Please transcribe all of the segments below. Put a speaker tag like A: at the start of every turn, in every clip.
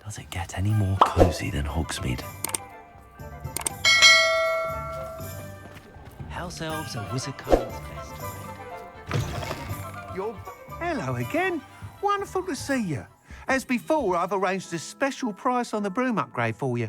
A: Does it get any more cosy than Hogsmeade? House elves are Wizardcunning's best friend.
B: Hello again. Wonderful to see you. As before, I've arranged a special price on the broom upgrade for you.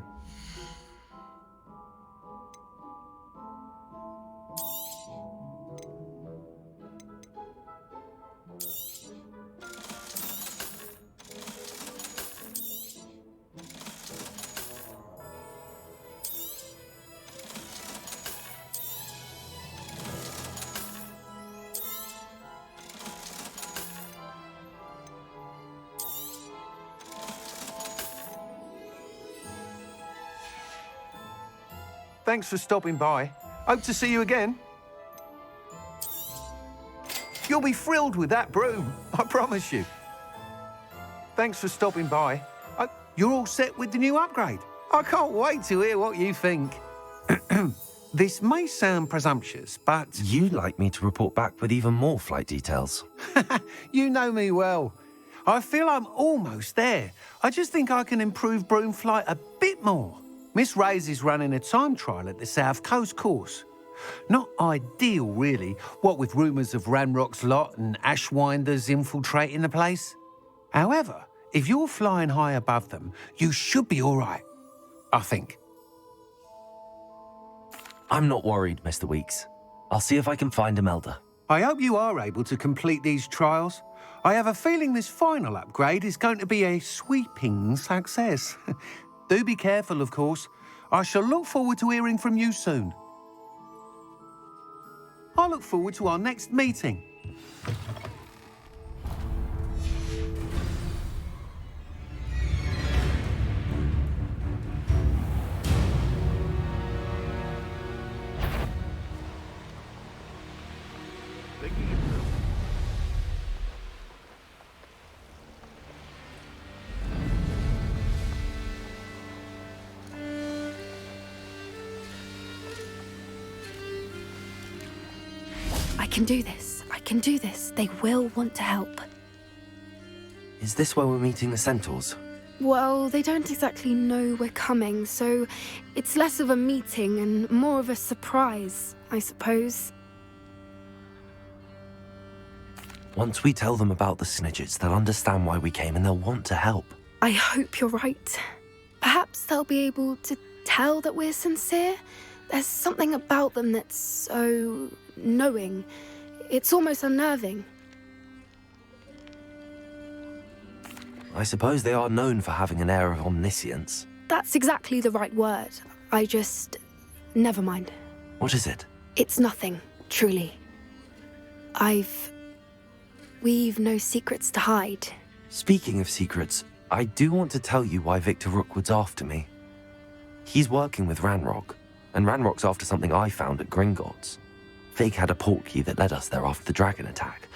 B: Thanks for stopping by. Hope to see you again. You'll be thrilled with that broom, I promise you. Thanks for stopping by. You're all set with the new upgrade. I can't wait to hear what you think. This may sound presumptuous, but...
A: You'd like me to report back with even more flight details?
B: You know me well. I feel I'm almost there. I just think I can improve broom flight a bit more. Miss Ray's is running a time trial at the South Coast course. Not ideal, really, what with rumours of Ranrock's lot and Ashwinders infiltrating the place. However, if you're flying high above them, you should be all right, I think.
A: I'm not worried, Mr. Weeks. I'll see if I can find Imelda.
B: I hope you are able to complete these trials. I have a feeling this final upgrade is going to be a sweeping success. Do be careful, of course. I shall look forward to hearing from you soon. I look forward to our next meeting.
C: I can do this. I can do this. They will want to help.
A: Is this where we're meeting the Centaurs?
C: Well, they don't exactly know we're coming, so it's less of a meeting and more of a surprise, I suppose.
A: Once we tell them about the Snidgets, they'll understand why we came and they'll want to help.
C: I hope you're right. Perhaps they'll be able to tell that we're sincere. There's something about them that's so knowing. It's almost unnerving.
A: I suppose they are known for having an air of omniscience.
C: That's exactly the right word. Never mind.
A: What is it?
C: It's nothing, truly. We've no secrets to hide.
A: Speaking of secrets, I do want to tell you why Victor Rookwood's after me. He's working with Ranrock, and Ranrock's after something I found at Gringotts. Fig had a portkey that led us there after the dragon attack.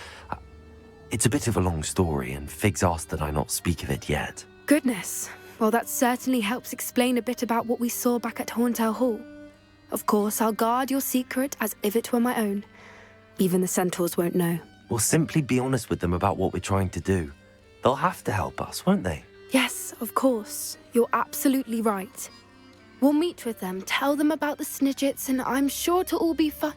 A: It's a bit of a long story, and Fig's asked that I not speak of it yet.
C: Goodness. Well, that certainly helps explain a bit about what we saw back at Horntail Hall. Of course, I'll guard your secret as if it were my own. Even the Centaurs won't know.
A: We'll simply be honest with them about what we're trying to do. They'll have to help us, won't they?
C: Yes, of course. You're absolutely right. We'll meet with them, tell them about the Snidgets, and I'm sure it'll all be fun.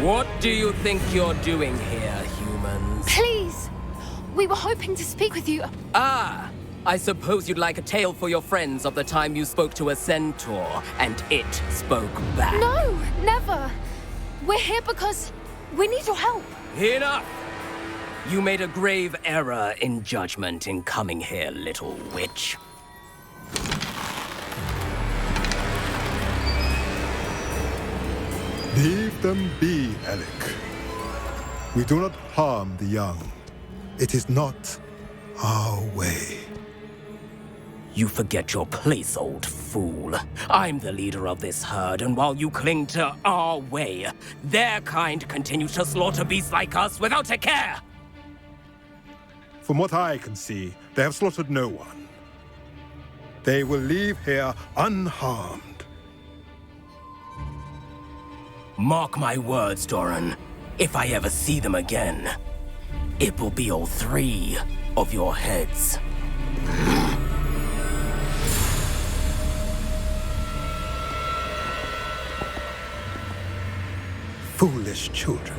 D: What do you think you're doing here, humans?
C: Please! We were hoping to speak with you.
D: Ah! I suppose you'd like a tale for your friends of the time you spoke to a centaur, and it spoke back.
C: No, never. We're here because we need your help.
D: Enough! You made a grave error in judgment in coming here, little witch.
E: Leave them be, Alec. We do not harm the young. It is not our way.
D: You forget your place, old fool. I'm the leader of this herd, and while you cling to our way, their kind continues to slaughter beasts like us without a care!
E: From what I can see, they have slaughtered no one. They will leave here unharmed.
D: Mark my words, Doran. If I ever see them again, it will be all 3 of your heads.
E: Foolish children.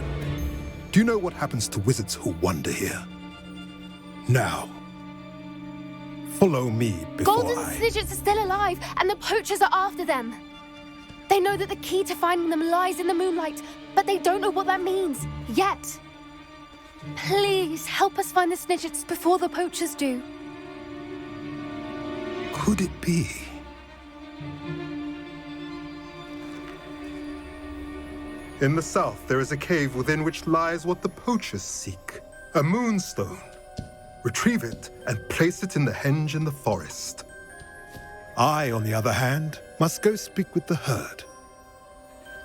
E: Do you know what happens to wizards who wander here? Now, follow me before
C: Golden Snidgets are still alive, and the poachers are after them. They know that the key to finding them lies in the moonlight, but they don't know what that means, yet. Please, help us find the Snidgets before the poachers do.
E: Could it be? In the south, there is a cave within which lies what the poachers seek. A moonstone. Retrieve it and place it in the henge in the forest. I, on the other hand, must go speak with the herd.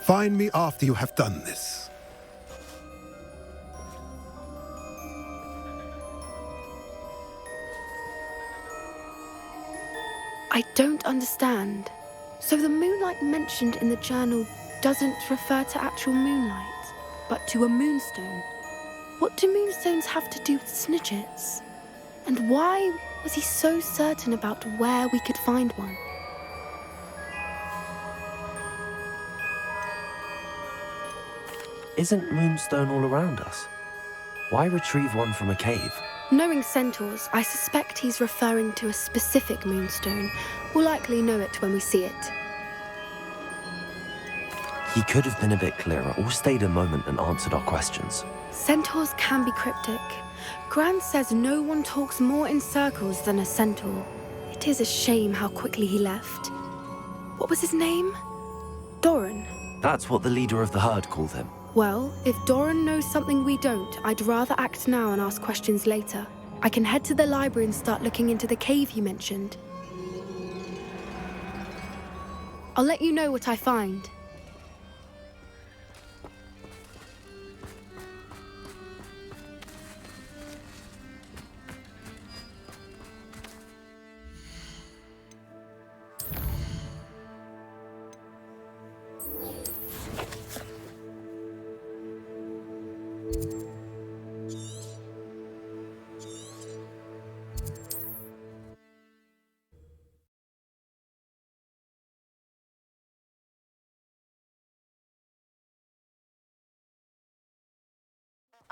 E: Find me after you have done this.
C: I don't understand. So the moonlight mentioned in the journal doesn't refer to actual moonlight, but to a moonstone. What do moonstones have to do with Snidgets? And why was he so certain about where we could find one?
A: Isn't Moonstone all around us? Why retrieve one from a cave?
C: Knowing centaurs, I suspect he's referring to a specific moonstone. We'll likely know it when we see it.
A: He could have been a bit clearer or stayed a moment and answered our questions.
C: Centaurs can be cryptic. Gran says no one talks more in circles than a centaur. It is a shame how quickly he left. What was his name? Doran.
A: That's what the leader of the herd called him.
C: Well, if Doran knows something we don't, I'd rather act now and ask questions later. I can head to the library and start looking into the cave you mentioned. I'll let you know what I find.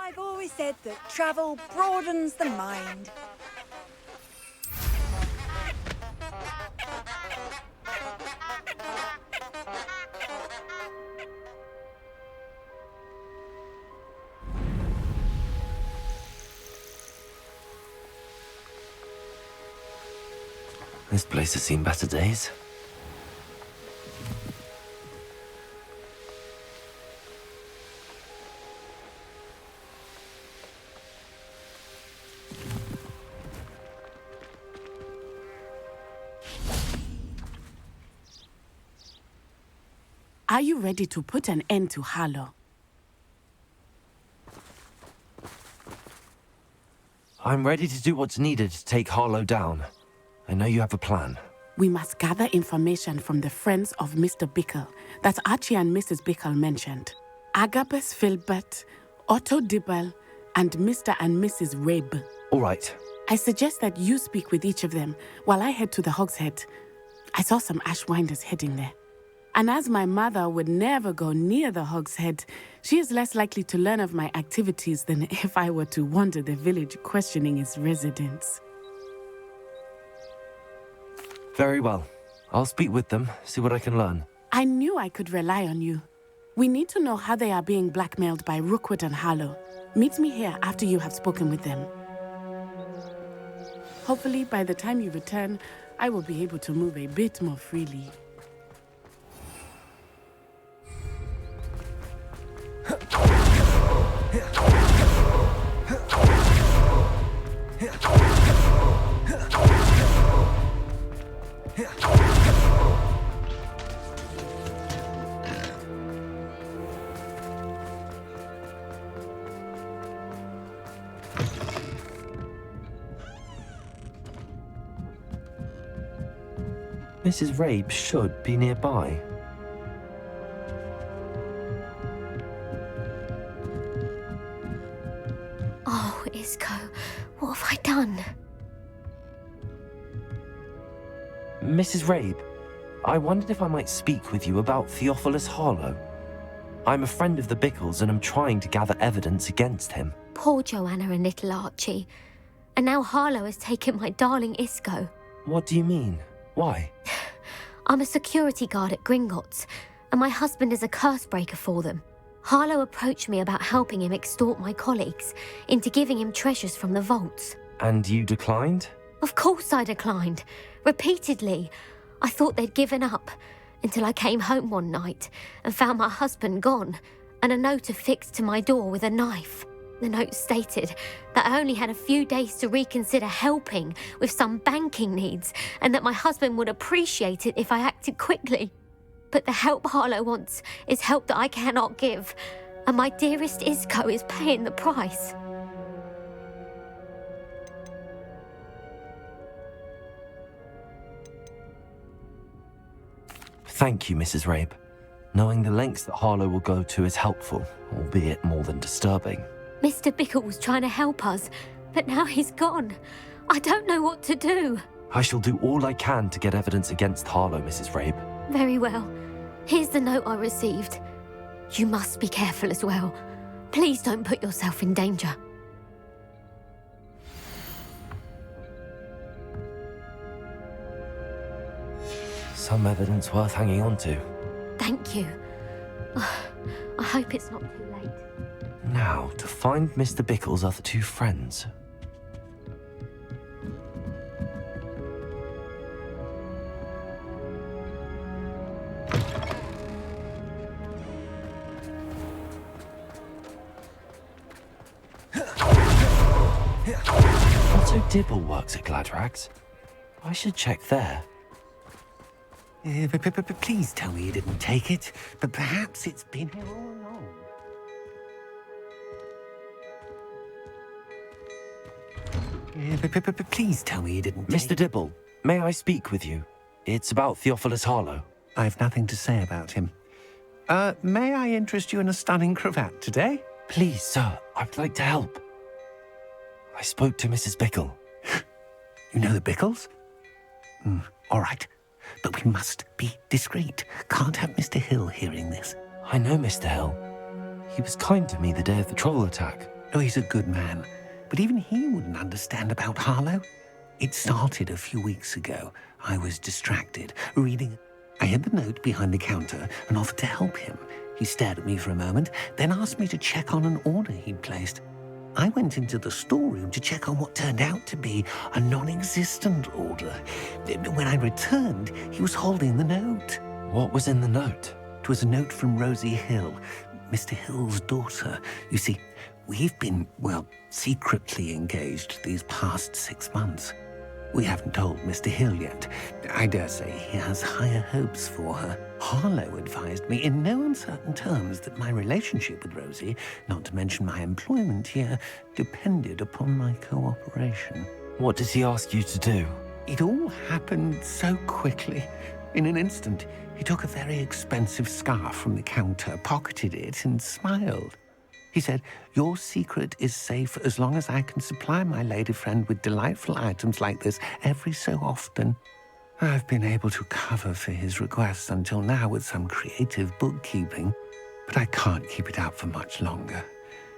F: I've always said that travel broadens the mind.
A: This place has seen better days.
G: Are you ready to put an end to Harlow?
A: I'm ready to do what's needed to take Harlow down. I know you have a plan.
G: We must gather information from the friends of Mr. Bickle that Archie and Mrs. Bickle mentioned. Agabus Filbert, Otto Dibble, and Mr. and Mrs. Rabe.
A: All right.
G: I suggest that you speak with each of them while I head to the Hogshead. I saw some Ashwinders heading there. And as my mother would never go near the Hogshead, she is less likely to learn of my activities than if I were to wander the village questioning its residents.
A: Very well. I'll speak with them, see what I can learn.
G: I knew I could rely on you. We need to know how they are being blackmailed by Rookwood and Harlow. Meet me here after you have spoken with them. Hopefully, by the time you return, I will be able to move a bit more freely.
A: Mrs. Rabe should be nearby.
H: Oh, Isco, what have I done?
A: Mrs. Rabe, I wondered if I might speak with you about Theophilus Harlow. I'm a friend of the Bickles and I'm trying to gather evidence against him.
H: Poor Joanna and little Archie. And now Harlow has taken my darling Isco.
A: What do you mean? Why?
H: I'm a security guard at Gringotts, and my husband is a curse breaker for them. Harlow approached me about helping him extort my colleagues into giving him treasures from the vaults.
A: And you declined?
H: Of course I declined. Repeatedly. I thought they'd given up, until I came home one night and found my husband gone, and a note affixed to my door with a knife. The note stated that I only had a few days to reconsider helping with some banking needs, and that my husband would appreciate it if I acted quickly. But the help Harlow wants is help that I cannot give, and my dearest Isco is paying the price.
A: Thank you, Mrs. Rabe. Knowing the lengths that Harlow will go to is helpful, albeit more than disturbing.
H: Mr. Bickle was trying to help us, but now he's gone. I don't know what to do.
A: I shall do all I can to get evidence against Harlow, Mrs. Rabe.
H: Very well. Here's the note I received. You must be careful as well. Please don't put yourself in danger.
A: Some evidence worth hanging on to.
H: Thank you. I hope it's not too late.
A: Now, to find Mr. Bickle's other two friends. Otto Dibble works at Gladrags. I should check there.
B: Please tell me you didn't take it, but perhaps it's been here all along. Please tell me you didn't take
A: Mr. Dibble, may I speak with you? It's about Theophilus Harlow.
B: I've nothing to say about him. May I interest you in a stunning cravat today?
A: Please, sir, I'd like to help. I spoke to Mrs. Bickle.
B: You know the Bickles? All right. But we must be discreet. Can't have Mr. Hill hearing this.
A: I know Mr. Hill. He was kind to me the day of the troll attack.
B: Oh, he's a good man. But even he wouldn't understand about Harlow. It started a few weeks ago. I was distracted, reading. I hid the note behind the counter and offered to help him. He stared at me for a moment, then asked me to check on an order he'd placed. I went into the storeroom to check on what turned out to be a non-existent order. When I returned, he was holding the note.
A: What was in the note?
B: It was a note from Rosie Hill, Mr. Hill's daughter. You see, we've been, secretly engaged these past 6 months. We haven't told Mr. Hill yet. I dare say he has higher hopes for her. Harlow advised me in no uncertain terms that my relationship with Rosie, not to mention my employment here, depended upon my cooperation.
A: What does he ask you to do?
B: It all happened so quickly. In an instant, he took a very expensive scarf from the counter, pocketed it, and smiled. He said, "Your secret is safe as long as I can supply my lady friend with delightful items like this every so often." I've been able to cover for his requests until now with some creative bookkeeping, but I can't keep it up for much longer.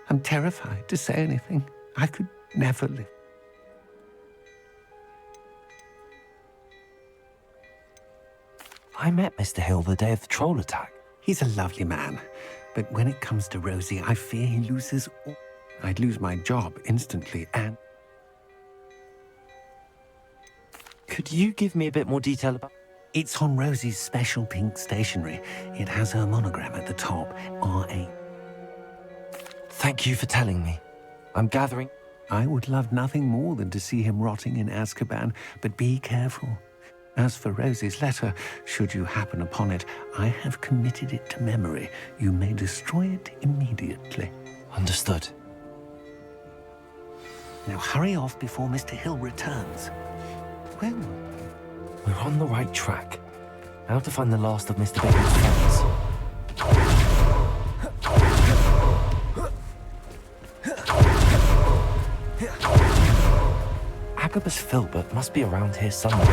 B: I'm terrified to say anything. I could never live.
A: I met Mr. Hill the day of the troll attack.
B: He's a lovely man, but when it comes to Rosie, I fear he loses all. I'd lose my job instantly, and...
A: Could you give me a bit more detail about...
B: It's on Rosie's special pink stationery. It has her monogram at the top, R.A.
A: Thank you for telling me. I'm gathering...
B: I would love nothing more than to see him rotting in Azkaban, but be careful. As for Rosie's letter, should you happen upon it, I have committed it to memory. You may destroy it immediately.
A: Understood.
B: Now hurry off before Mr. Hill returns. Where were we?
A: We're on the right track. Now to find the last of Mr. Bickle's friends. Agabus Filbert must be around here somewhere.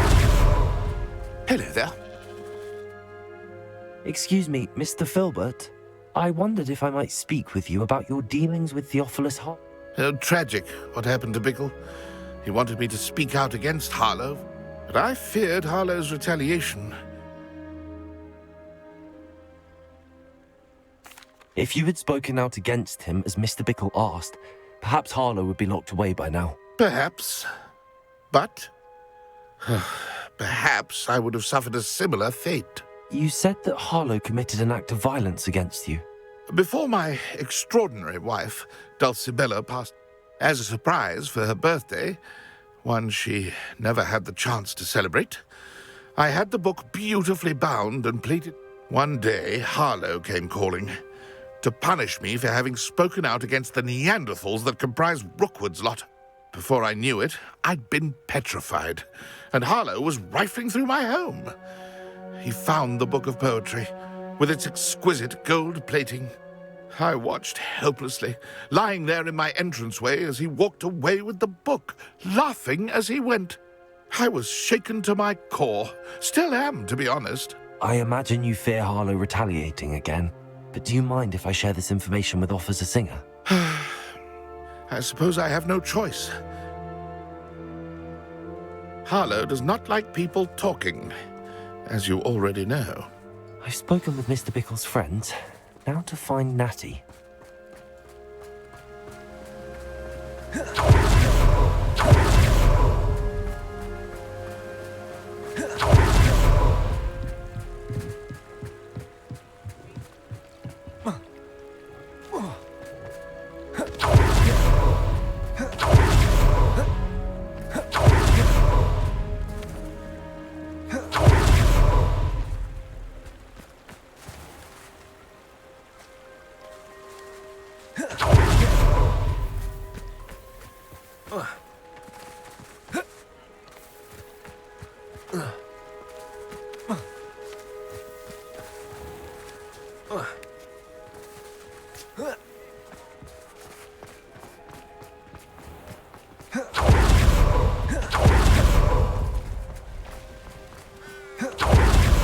I: Hello there.
A: Excuse me, Mr. Filbert. I wondered if I might speak with you about your dealings with Theophilus Hart.
I: Tragic, what happened to Bickle. He wanted me to speak out against Harlow, but I feared Harlow's retaliation.
A: If you had spoken out against him as Mr. Bickle asked, perhaps Harlow would be locked away by now.
I: Perhaps. But perhaps I would have suffered a similar fate.
A: You said that Harlow committed an act of violence against you.
I: Before my extraordinary wife, Dulcibella, passed as a surprise for her birthday, one she never had the chance to celebrate, I had the book beautifully bound and plated. One day, Harlow came calling to punish me for having spoken out against the Neanderthals that comprise Rookwood's lot. Before I knew it, I'd been petrified, and Harlow was rifling through my home. He found the book of poetry, with its exquisite gold plating. I watched helplessly, lying there in my entranceway as he walked away with the book, laughing as he went. I was shaken to my core. Still am, to be honest.
A: I imagine you fear Harlow retaliating again, but do you mind if I share this information with Officer Singer?
I: I suppose I have no choice. Harlow does not like people talking, as you already know.
A: I've spoken with Mr. Bickle's friends. Now to find Natty.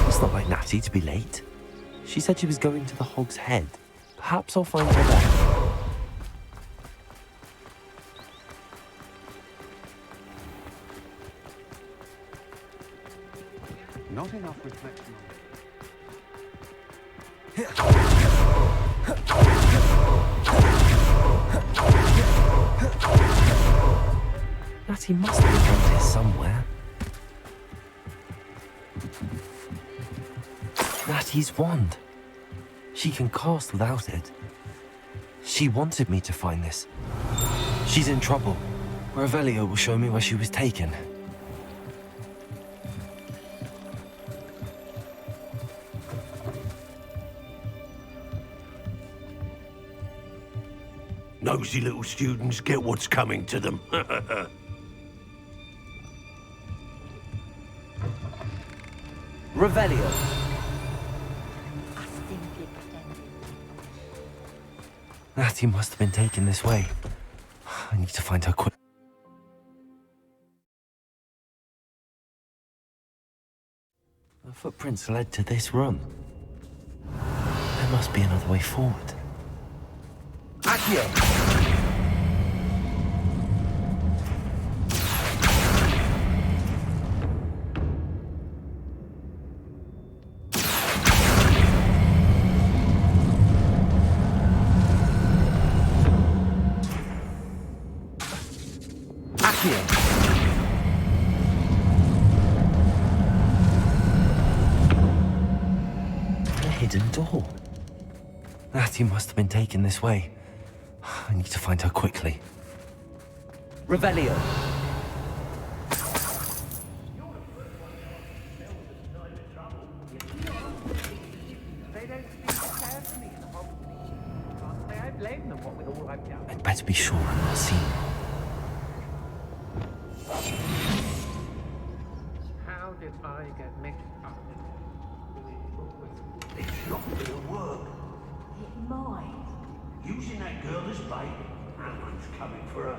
A: It's not like Natty to be late. She said she was going to the Hog's Head. Perhaps I'll find her there.
B: Not enough reflection
A: Natty must be around here somewhere. Natty's wand. She can cast without it. She wanted me to find this. She's in trouble. Revelio will show me where she was taken.
J: Nosy little students get what's coming to them.
A: Revelio. Natty must have been taken this way. I need to find her quick. The footprints led to this room. There must be another way forward.
J: Accio!
A: A hidden door. Natty must have been taken this way. I need to find her quickly. Revelio. I'd better be sure I'm not seen.
B: did I get mixed up?
J: It's not gonna work.
F: It might.
J: Using that girl as bait, no one's coming for her.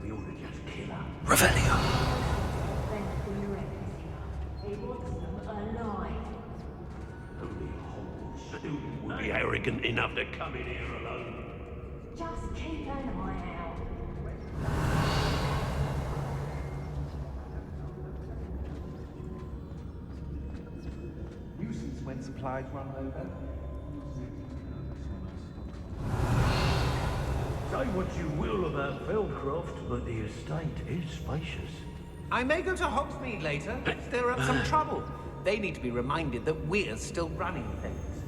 J: We ought to just kill her.
A: Revelio.
F: He wants them alive.
J: Only a Hogwarts student would be arrogant enough to come in here alone.
F: Just keep an eye out.
B: Nuisance when supplies run over.
J: Say what you will about Feldcroft, but the estate is spacious.
B: I may go to Hogsmeade later, stir up some trouble. They need to be reminded that we're still running things.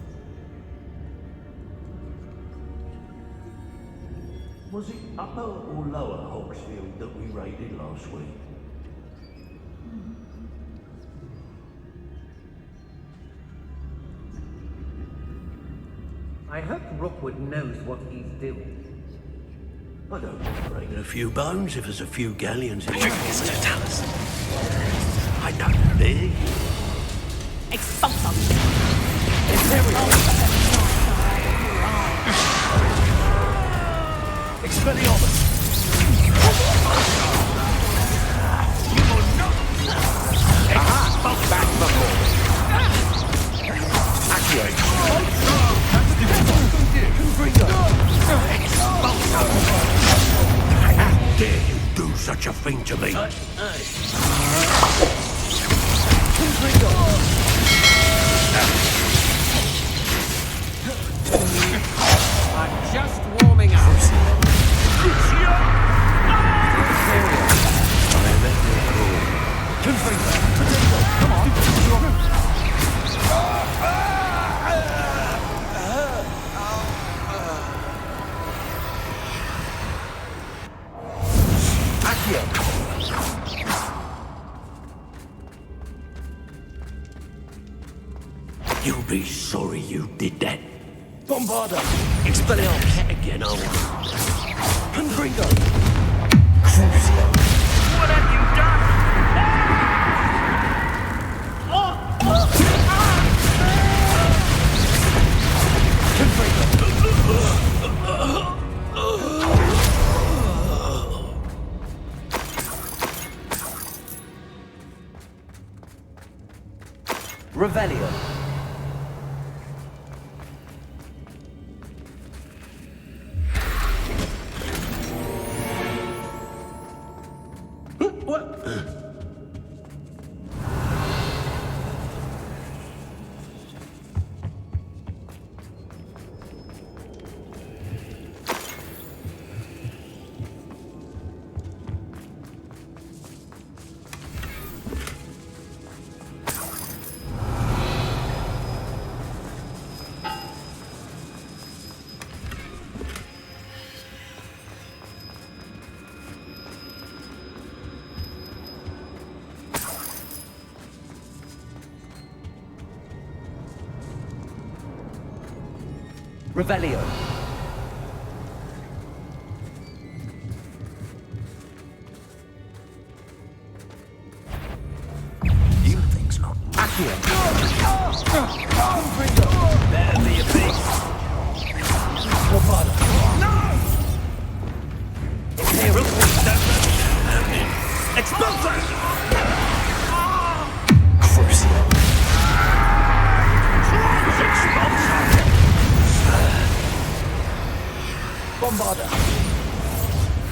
J: Was it Upper or Lower Hogsfield that we raided last week?
B: I hope Rookwood knows what he's doing.
J: I don't mind breaking a few bones if there's a few galleons in
A: It's Totalis.
J: I know they're there.
G: Expulsum!
A: Expelliarmus. Back the ball. Accio.
J: How dare you do such a thing to me?
B: I'm just warming up.
J: You'll be sorry you did that.
A: Bombarda. Expelliarmus.
J: Cat again, aren't we?
A: Confringo.
J: What have you done?
A: Revelio.
J: What?
A: Revelio. You think's not. Accio. There'll be a big. Bombarda. No!
J: Expulsor!
A: Crucio. Bombarda.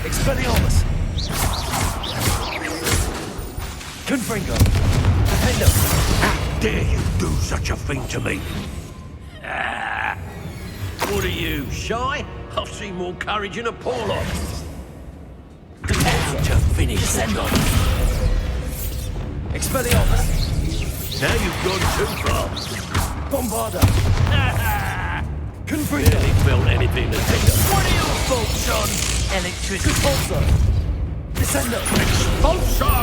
A: Expelliarmus. Confringo. Defendo.
J: How dare you do such a thing to me? What are you, shy? I've seen more courage in a Porlock. How to finish
A: Descendo. Expelliarmus.
J: Now you've gone too far.
A: Bombarda. Confringo.
J: Barely felt anything to think of.
A: What are your thoughts on electricity? Expulso. Descendo.
J: Expulso!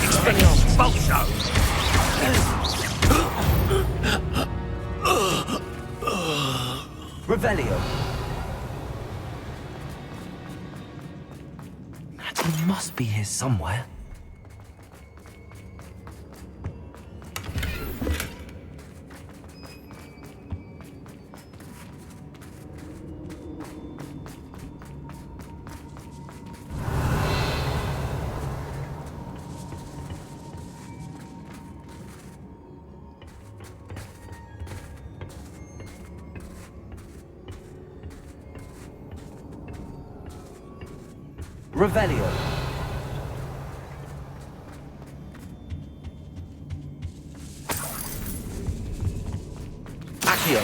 A: Expelliarmus. Revelio. He must be here somewhere. Revelio. Accio.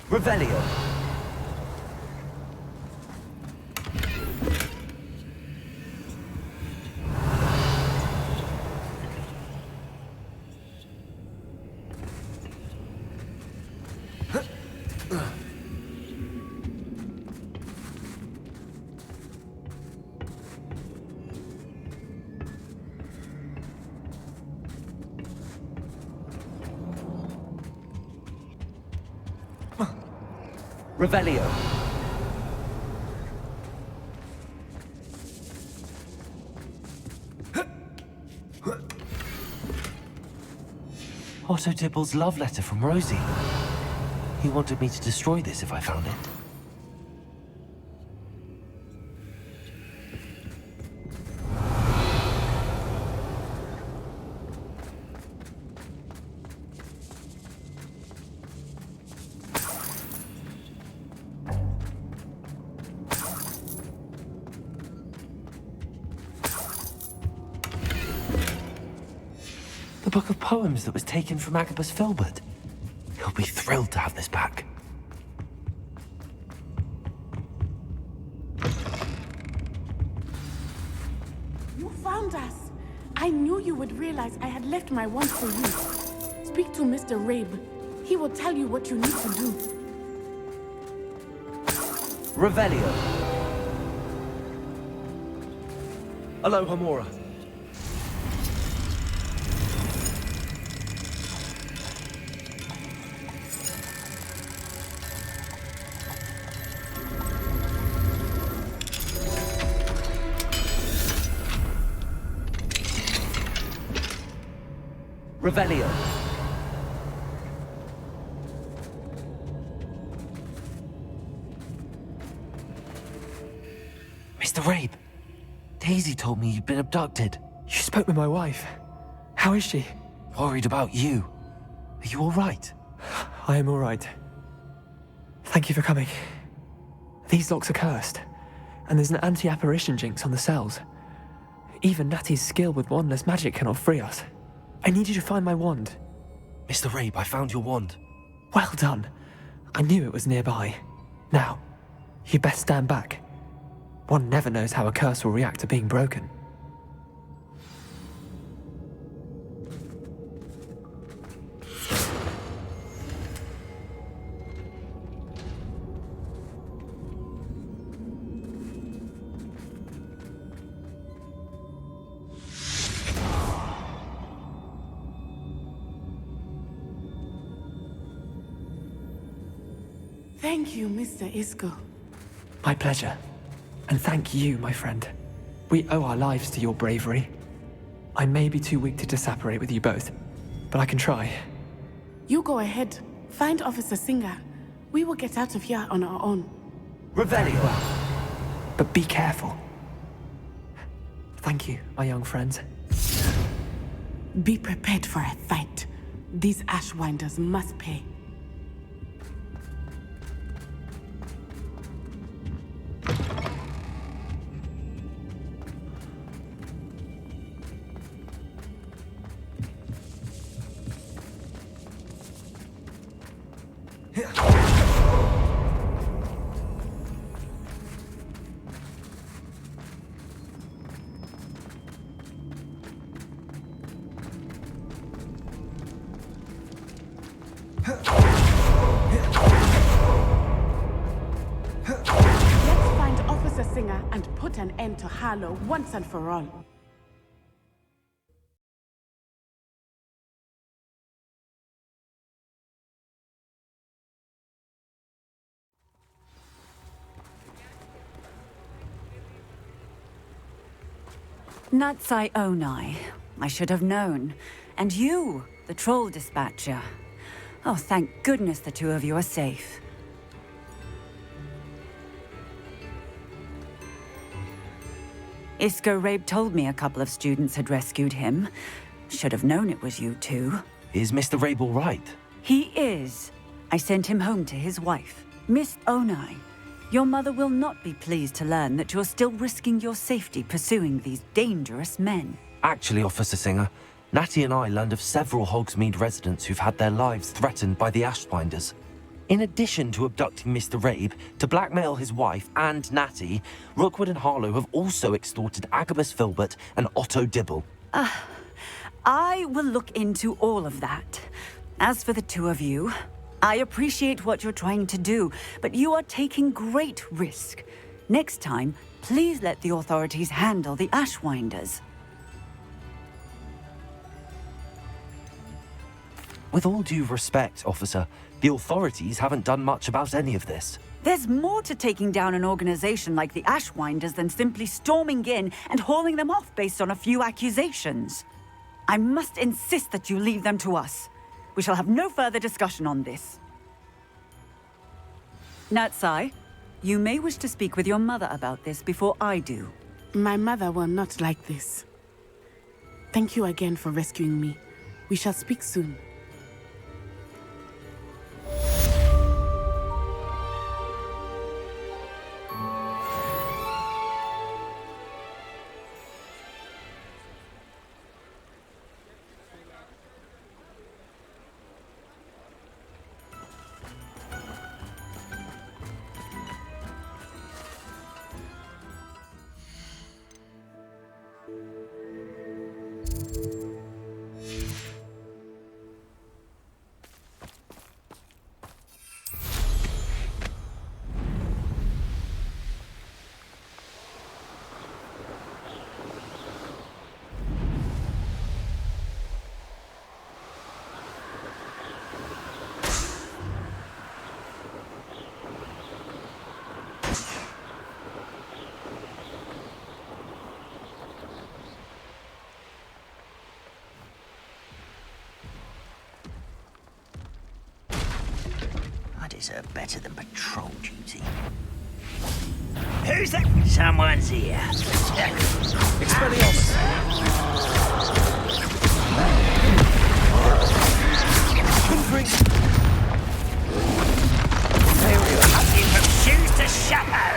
A: Revelio. Revelio. Otto Dibble's love letter from Rosie. He wanted me to destroy this if I found it. The book of poems that was taken from Agabus Filbert. He'll be thrilled to have this back.
G: You found us! I knew you would realize I had left my wand for you. Speak to Mr. Rabe. He will tell you what you need to do.
A: Revelio. Aloha Mora. Revelio. Mr. Rabe, Daisy told me you'd been abducted.
K: You spoke with my wife. How is she?
A: Worried about you. Are you all right?
K: I am all right. Thank you for coming. These locks are cursed, and there's an anti-apparition jinx on the cells. Even Natty's skill with wandless magic cannot free us. I need you to find my wand.
A: Mr. Rabe, I found your wand.
K: Well done. I knew it was nearby. Now, you best stand back. One never knows how a curse will react to being broken.
G: Thank you, Mr. Isco.
K: My pleasure. And thank you, my friend. We owe our lives to your bravery. I may be too weak to disapparate with you both, but I can try.
G: You go ahead. Find Officer Singer. We will get out of here on our own.
A: Revelio.
K: But be careful. Thank you, my young friends.
G: Be prepared for a fight. These Ashwinders must pay. Let's find Officer Singer and put an end to Harlow once and for all.
L: Natsai Onai. I should have known. And you, the troll dispatcher. Oh, thank goodness the two of you are safe. Isco Rabe told me a couple of students had rescued him. Should have known it was you two.
A: Is Mr. Rabe all right?
L: He is. I sent him home to his wife. Miss Onai, your mother will not be pleased to learn that you're still risking your safety pursuing these dangerous men.
A: Actually, Officer Singer, Natty and I learned of several Hogsmeade residents who've had their lives threatened by the Ashwinders. In addition to abducting Mr. Rabe to blackmail his wife and Natty, Rookwood and Harlow have also extorted Agabus Filbert and Otto Dibble.
L: I will look into all of that. As for the two of you, I appreciate what you're trying to do, but you are taking great risk. Next time, please let the authorities handle the Ashwinders.
A: With all due respect, officer, the authorities haven't done much about any of this.
L: There's more to taking down an organization like the Ashwinders than simply storming in and hauling them off based on a few accusations. I must insist that you leave them to us. We shall have no further discussion on this. Natsai, you may wish to speak with your mother about this before I do.
G: My mother will not like this. Thank you again for rescuing me. We shall speak soon.
J: Deserve better than patrol duty. Who's that? Someone's here. Expelliarmus! Hunting from shoes to shadow!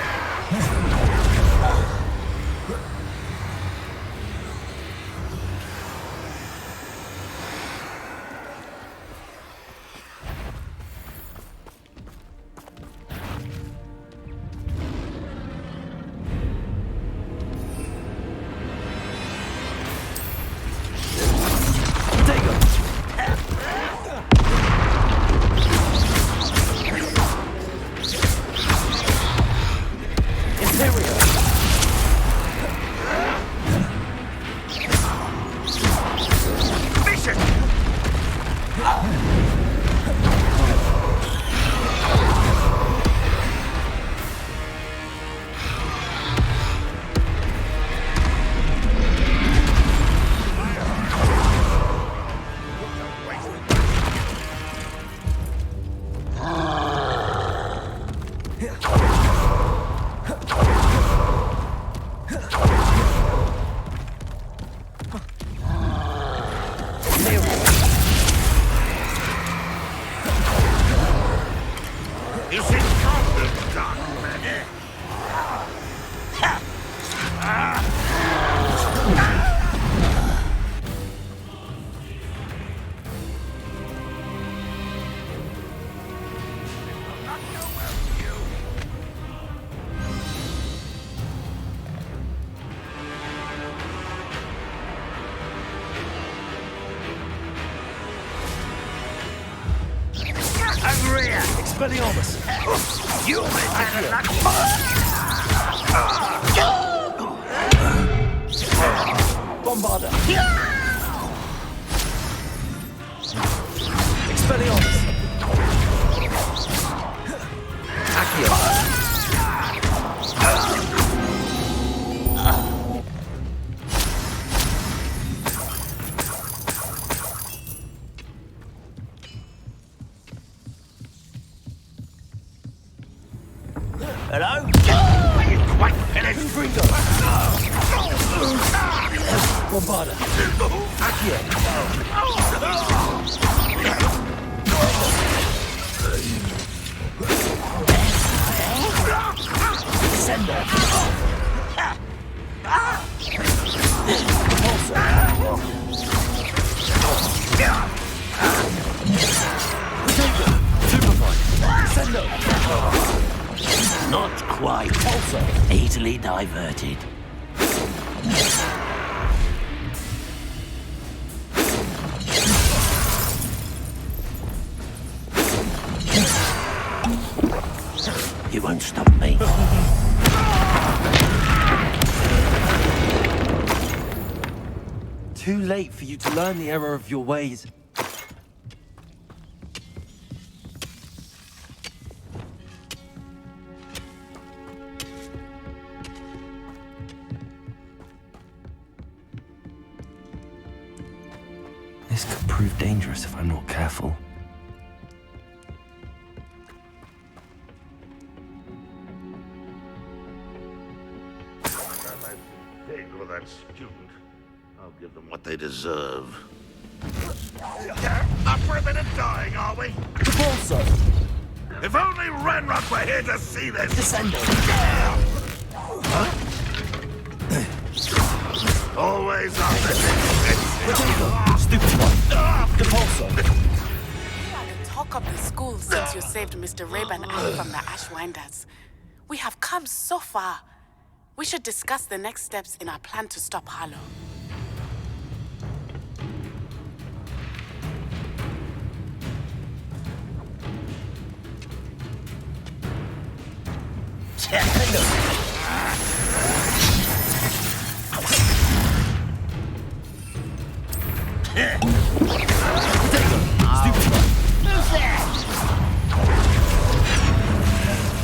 J: Expelliarmus! You Bombarda! Expelliarmus! Accio! Hello? Quite finished.
D: Bombarda. Accio. Sendo. Sendo.
J: Not quite.
D: Also.
J: Easily diverted. You won't stop me.
A: Too late for you to learn the error of your ways. This could prove dangerous if I'm not careful.
I: With that student, I'll give them what they deserve. Up for a minute dying, are we?
D: Repulsor.
I: If only Ranrock were here to see this!
D: Descendo.
I: Huh? Always on the
D: Stupid one. Repulsor.
G: You are the talk of the school since you saved Mr. Rabe and I from the Ashwinders. We have come so far. We should discuss the next steps in our plan to stop Harlow.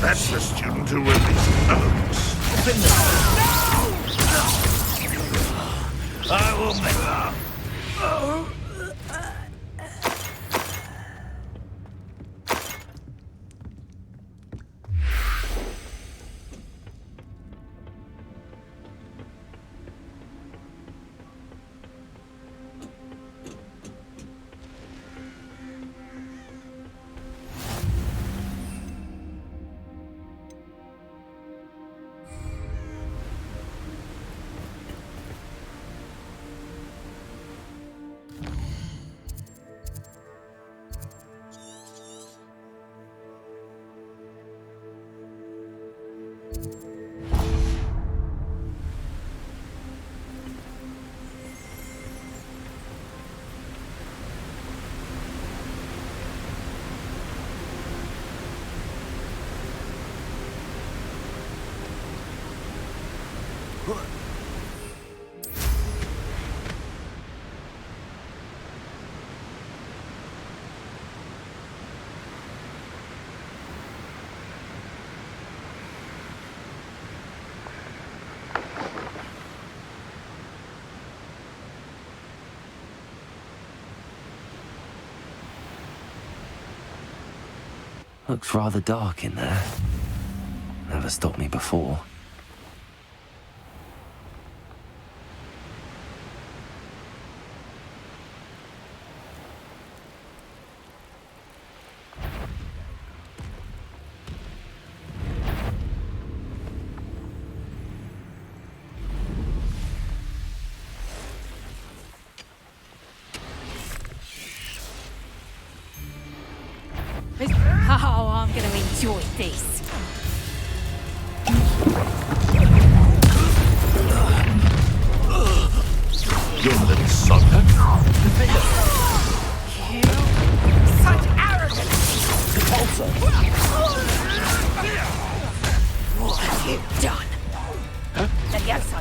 I: That's the student who released Oaks. I will make that.
A: Looks rather dark in there. Never stopped me before.
M: Oh, I'm going to enjoy this.
I: Your little son.
M: You, such arrogance! What have you done? Leviosa.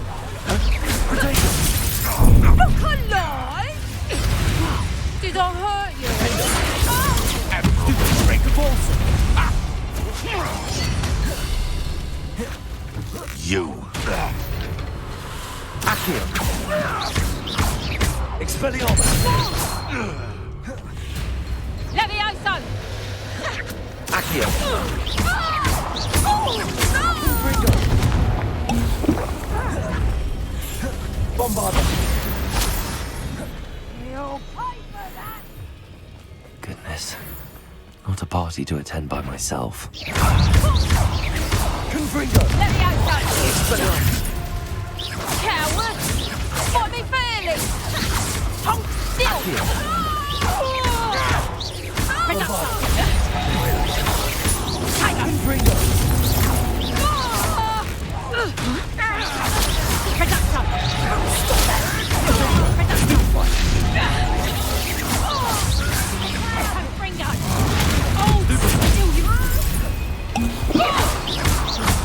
M: Look alive! Did I hurt you?
I: You.
D: Accio. Expelliarmus.
M: Leviosa!
D: Accio. Bombarda.
A: this. Not a party to attend by myself.
M: Confringo! Let me out, coward! Fight me fairly! Hold still! Confringo!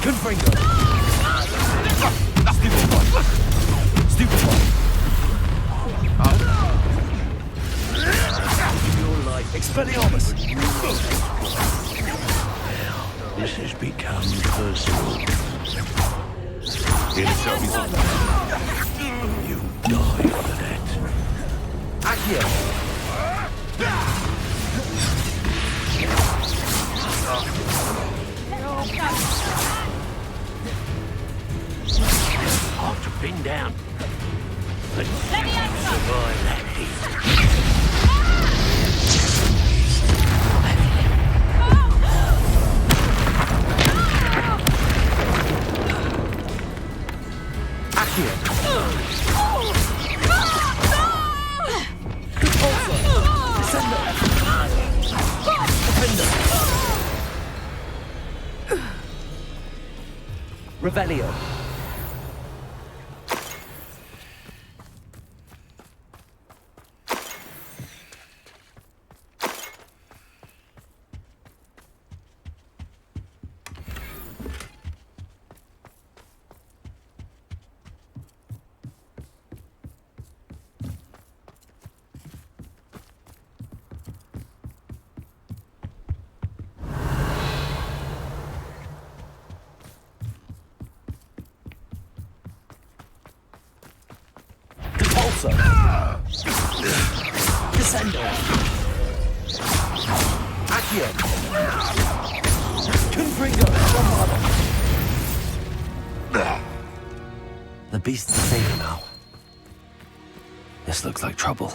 J: Confringo! Stupefy! Your life. Expelliarmus! This has become personal. It shall be done. You die for that. Accio! Hard to pin down. But survive that heat. Accio! Repulsor! Descender! Defender! Revelio! Descendo! Accio! Confringo!
A: The beast's safe now. This looks like trouble.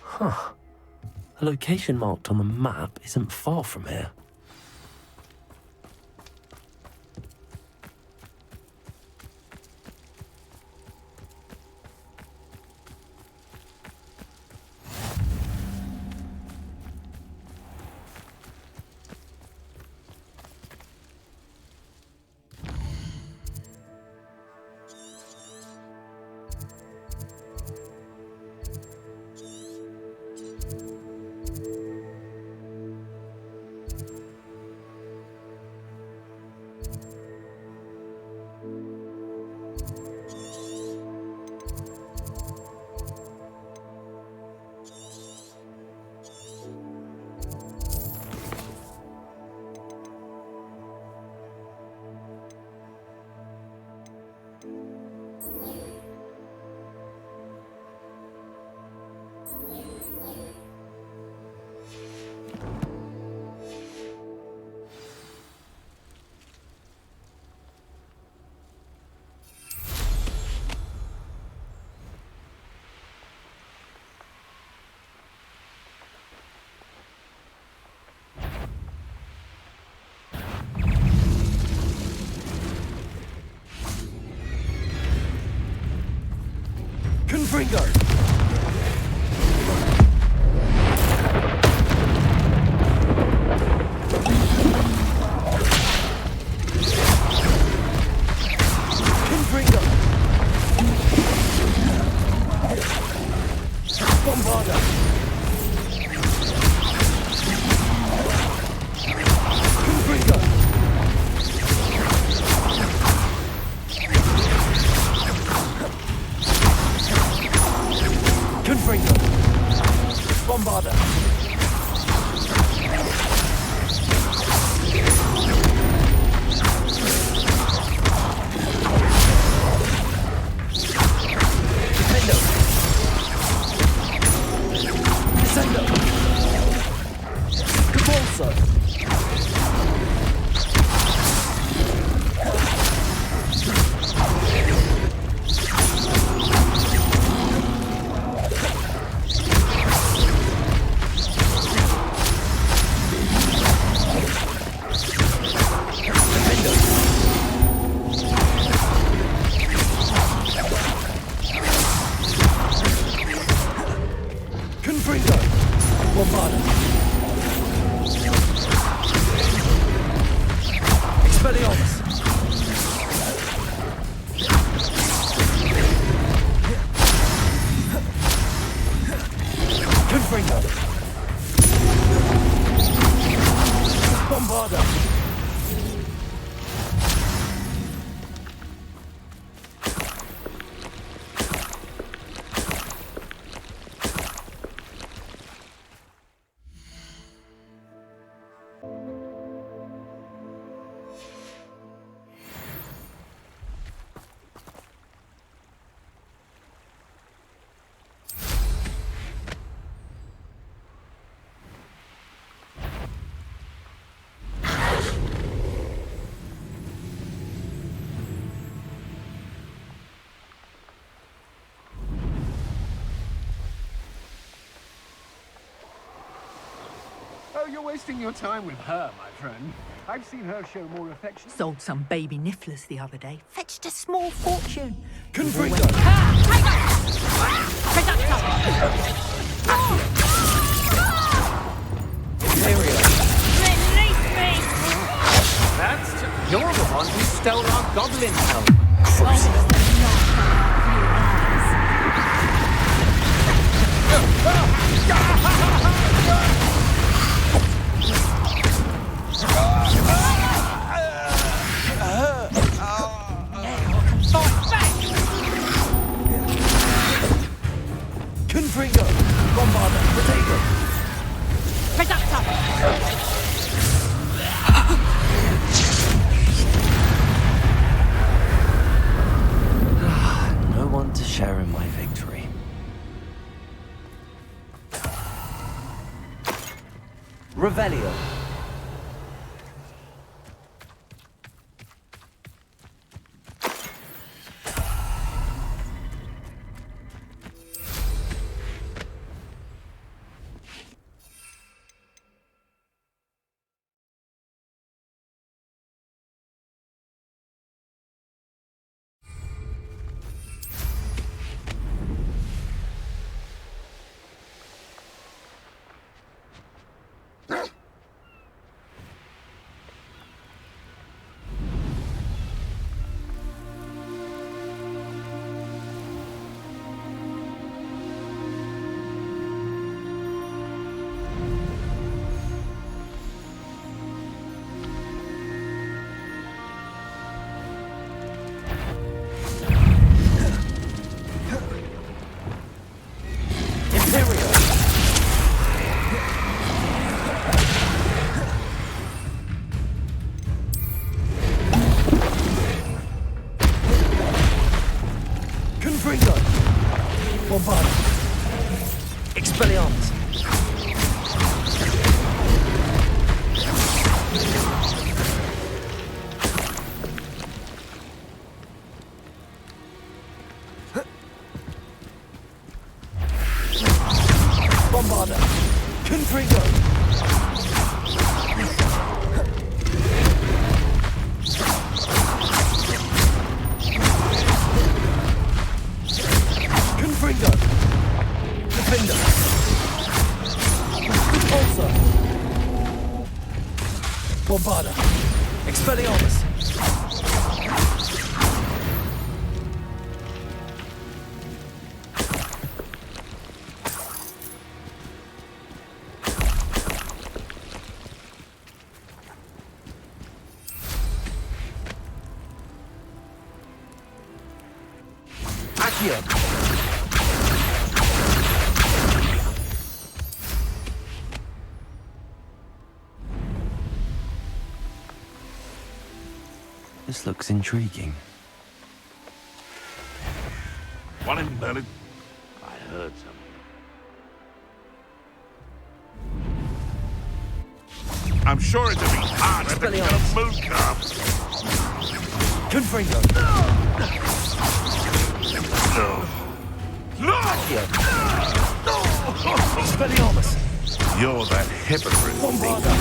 A: Huh. The location marked on the map isn't far from here.
J: Confringo! Confringo! Bombarda! Confringo!
K: Expelliarmus! Confringo! Bombarda!
B: Oh, you're wasting your time with her, my friend. I've seen her show more affection.
M: Sold some baby nifflers the other day. Fetched a small fortune.
K: Confringo! Imperial!
M: Release me!
B: You're the one who stole our goblin helm.
K: Confringo! Bombarda! Potato!
A: No one to share in my victory. Revelio.
K: Confringo! Bombarda! Expelliarmus! Bombarda! Confringo! Confringo! Defender! Repulsor! Bombarda! Expelliarmus! Accio!
A: This looks intriguing.
J: One in Berlin. I heard something. I'm sure it'll be hard to get a moon calf.
K: Confringo!
J: No!
K: Accio! Expelliarmus!
J: You're that hypocrite.
K: Bombarda!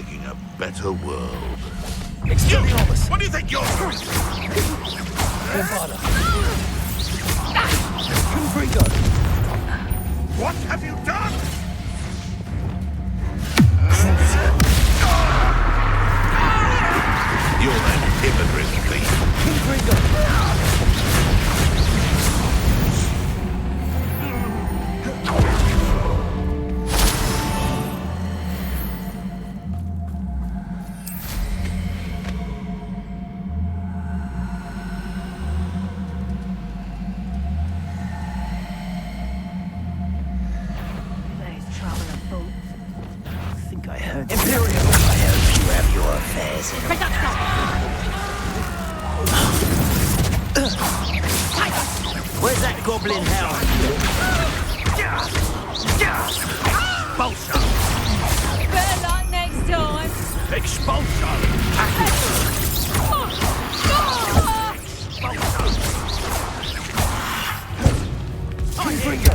I: making a better world.
N: Expelliarmus!
I: What do you think you're doing?
N: Bombarda! Confringo!
I: What have you done? You're an immigrant thief.
N: Confringo!
J: Where's that goblin hound? Expulso!
M: Better luck next time.
J: Expulso!
N: Confringo!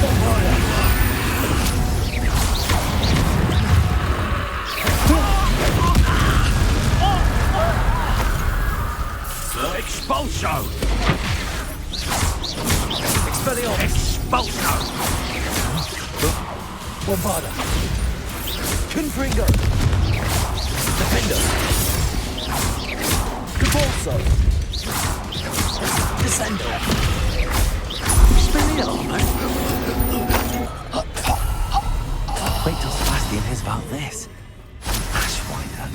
N: Bombarda!
J: Expulso!
N: Expelliarmus!
J: Expulso!
N: Bombarda! Confringo! Defender! Cabalso! Descendo! Expelliarmus!
A: Wait till Sebastian hears about this. Ashwinder.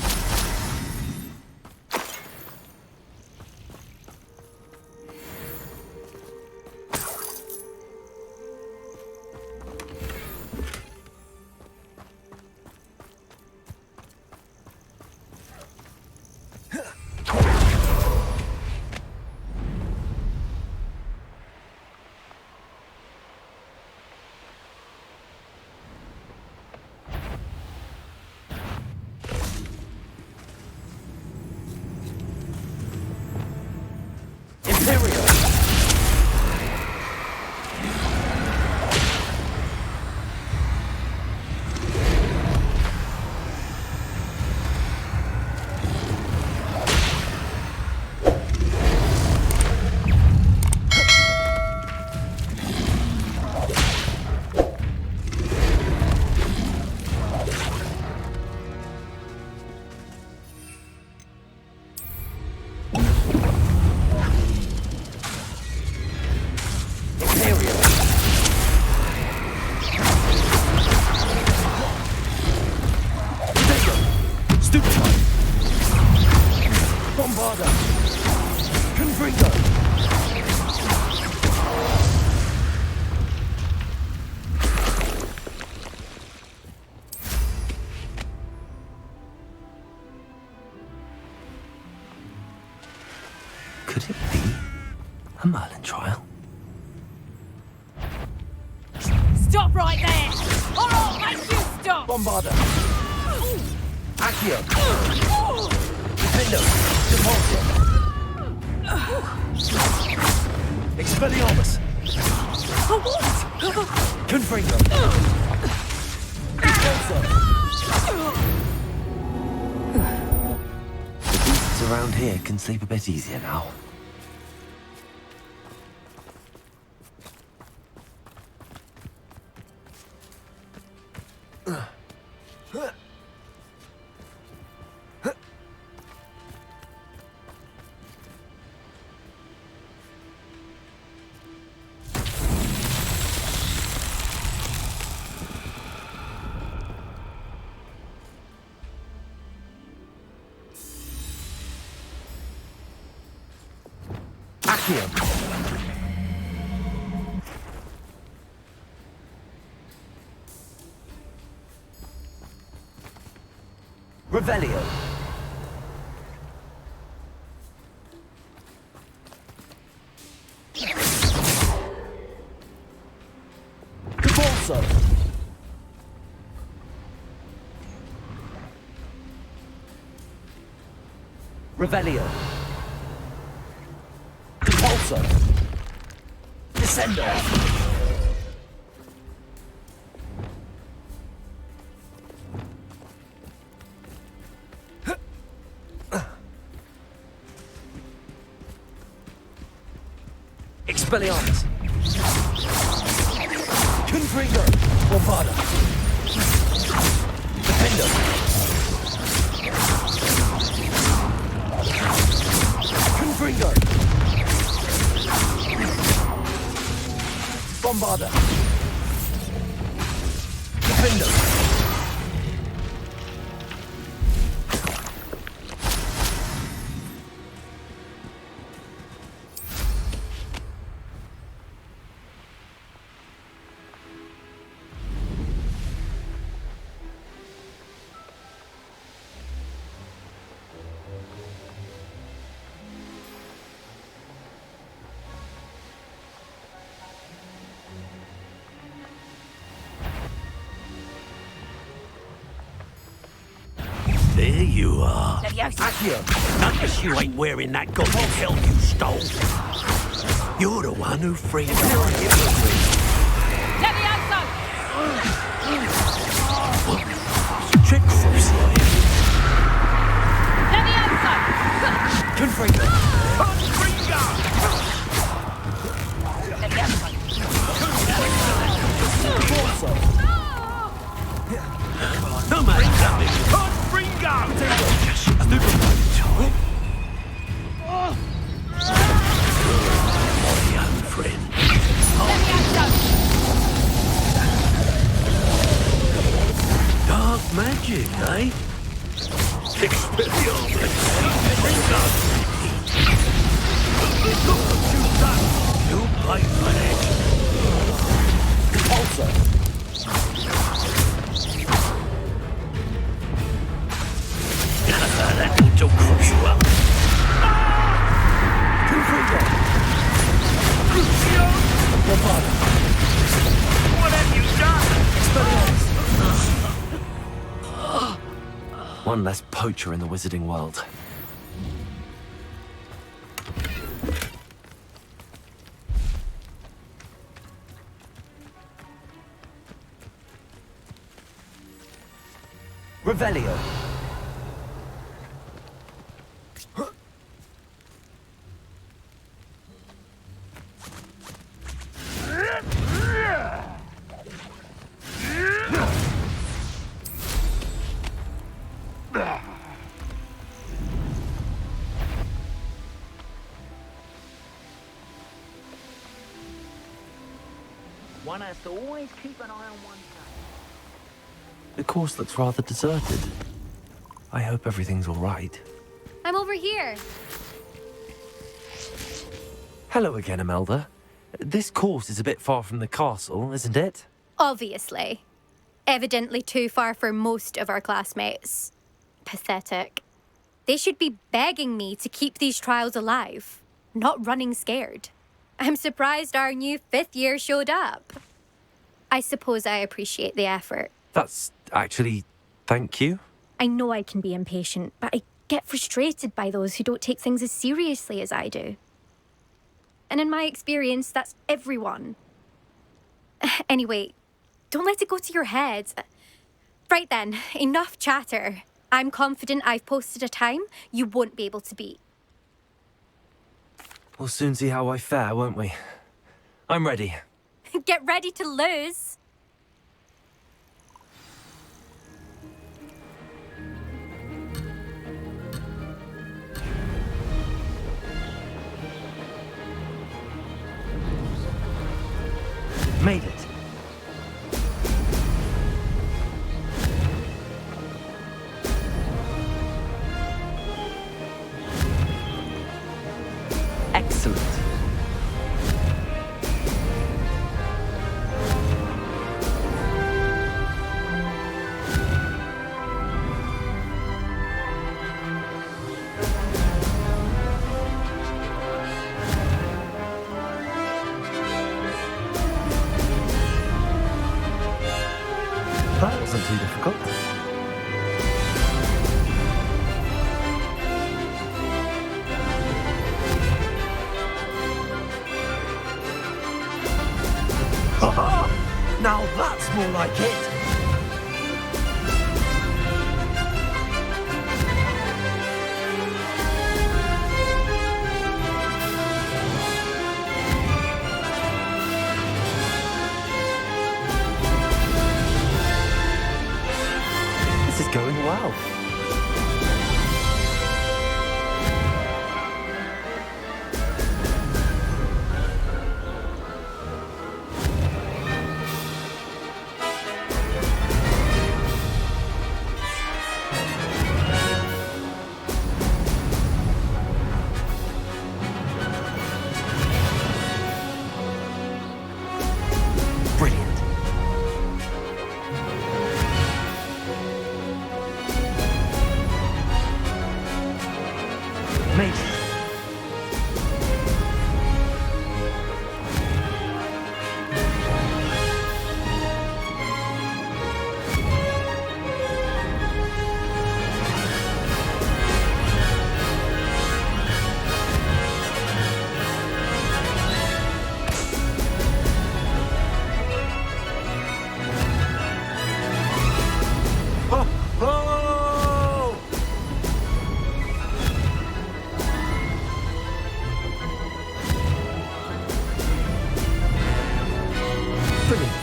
A: Could it be a Merlin trial?
M: Stop right there! Or I'll make you stop!
N: Bombarda! Accio! Defendo! Depulso! Expelliarmus!
M: What?
N: Confringo! Depulso!
A: The beasts around here can sleep a bit easier now.
N: Accio! Revelio! Cabalso! Revelio! Depulso! Descendo! Expelliarmus. Confringo. Bombarda. Defender. Confringo. Bombarda. Defender.
J: There you are.
M: Leviosa.
J: I guess you ain't wearing that goddamn helm you stole. You're the one who freed me.
M: Leviosa.
J: Trick from Slime.
M: Leviosa.
N: Confringo. Corso.
J: No matter coming. Just stupid time. My young friend. Dark magic, eh? Expelliarmus. You pay for that.
N: Also.
J: That will cross you up.
N: Confringo. Bombarda.
J: What have you done?
N: Expelliarmus.
A: One less poacher in the wizarding world.
N: Revelio.
J: One has to always keep an eye on one side.
A: The course looks rather deserted. I hope everything's all right.
H: I'm over here.
A: Hello again, Imelda. This course is a bit far from the castle, isn't it?
O: Obviously. Evidently too far for most of our classmates. Pathetic. They should be begging me to keep these trials alive, not running scared. I'm surprised our new 5th year showed up. I suppose I appreciate the effort.
A: That's actually... thank you.
O: I know I can be impatient, but I get frustrated by those who don't take things as seriously as I do. And in my experience, that's everyone. Anyway, don't let it go to your head. Right then, enough chatter. I'm confident I've posted a time you won't be able to beat.
A: We'll soon see how I fare, won't we? I'm ready.
O: Get ready to lose.
A: Made it. Excellent. That wasn't too difficult. Now that's more like it.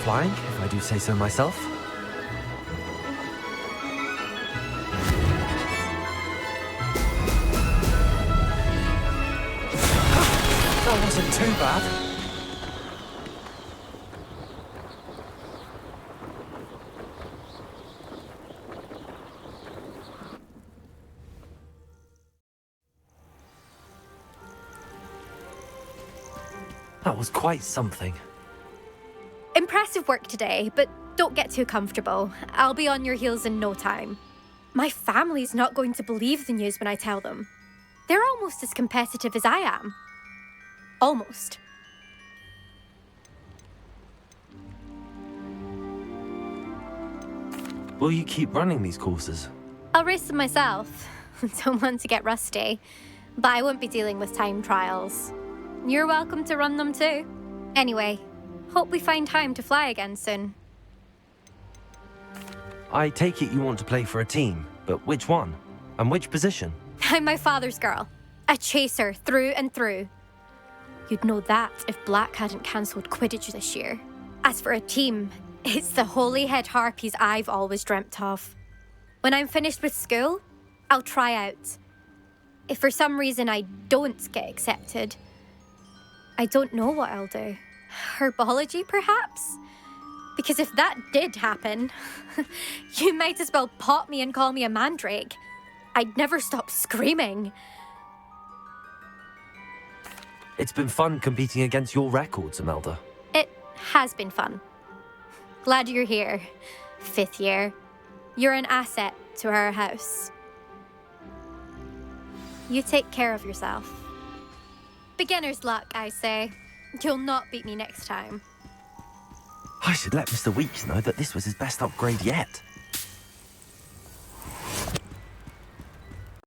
A: flying, if I do say so myself. That wasn't too bad. That was quite something.
O: Impressive work today, but don't get too comfortable. I'll be on your heels in no time. My family's not going to believe the news when I tell them. They're almost as competitive as I am. Almost.
A: Will you keep running these courses?
O: I'll race them myself. Don't want to get rusty. But I won't be dealing with time trials. You're welcome to run them too. Anyway, hope we find time to fly again soon.
A: I take it you want to play for a team, but which one? And which position?
O: I'm my father's girl. A chaser through and through. You'd know that if Black hadn't cancelled Quidditch this year. As for a team, it's the Holyhead Harpies I've always dreamt of. When I'm finished with school, I'll try out. If for some reason I don't get accepted, I don't know what I'll do. Herbology, perhaps? Because if that did happen, you might as well pop me and call me a mandrake. I'd never stop screaming.
A: It's been fun competing against your records, Imelda.
O: It has been fun. Glad you're here. 5th year. You're an asset to our house. You take care of yourself. Beginner's luck, I say. You'll not beat me next time.
A: I should let Mr. Weeks know that this was his best upgrade yet.